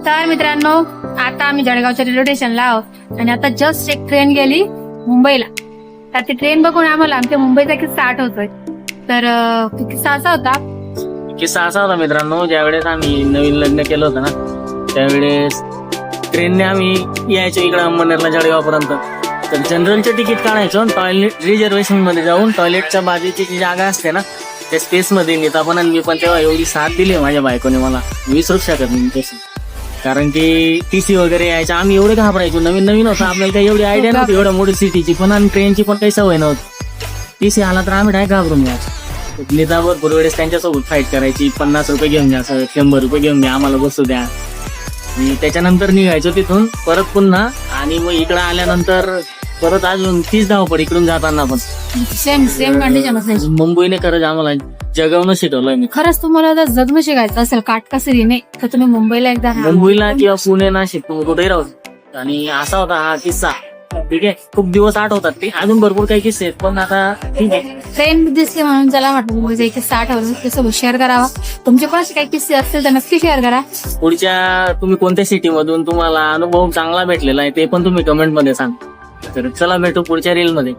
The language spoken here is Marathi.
तर मित्रांनो, आता आम्ही जळगावच्या रेल्वे स्टेशनला आहोत आणि आता जस्ट एक ट्रेन गेली मुंबईला. तर ती ट्रेन बघून आम्हाला आमच्या मुंबईचा किस्सा आठवतोय. तर किस्सा असा होता मित्रांनो, ज्यावेळेस आम्ही नवीन लग्न केलं होतं ना, त्यावेळेस ट्रेनने आम्ही यायचो इकडे अंमळनेरला जळगावपर्यंत. तर जनरलचं तिकीट काढायचो, टॉयलेट रिझर्वेशन मध्ये जाऊन टॉयलेटच्या बाजूची जी जागा असते ना, त्या स्पेस मध्ये नेता पण. आणि मी पण तेव्हा एवढी साथ दिली माझ्या बायकोने, मला विसरूच शकत नाही तशी. कारण की टीसी वगैरे यायच्या, आम्ही एवढे घाबरायचो. नवीन होतं, आपल्याला काही एवढी आयडिया नव्हती एवढ्या मोठी सिटीची पण, आणि ट्रेनची पण काही सवय नव्हती. टीसी आला तर आम्ही डायरेक्ट घाबरून घ्यायचो. नेता भरपूर वेळेस त्यांच्यासोबत फाईट करायची. 50 रुपये घेऊन घ्या, 100 रुपये घेऊन घ्या, आम्हाला बसू द्या. आणि त्याच्यानंतर निघायचो तिथून परत पुन्हा. आणि मग इकडं आल्यानंतर परत अजून 30 धावपड इकडून जाताना पण. सेम कंडिशन असायची. मुंबईने खरंच आम्हाला जगवणं शिकवलंय मी. खरंच तुम्हाला जर जगणं शिकायचं असेल काटकसरीने, तर तुम्ही मुंबईला एकदा राहा. मुंबईला किंवा पुणे, नाशिक, कुठेही राहू. आणि असा होता हा किस्सा. ठीक आहे, खूप दिवस आठवतात ते. अजून भरपूर काही किस्से आहेत, पण आता ठीक आहे. ट्रेन दिसली म्हणून चला म्हटलं मुंबईचा एक किस्सा आठवला, त्यासोबत शेअर करावा. तुमचे पण असे काही किस्से असतील तर नक्की शेअर करा. पुढच्या तुम्ही कोणत्या सिटीमधून तुम्हाला अनुभव चांगला भेटलेला आहे ते पण तुम्ही कमेंट मध्ये सांगा. तर चला भेटू पुढच्या रील मध्ये.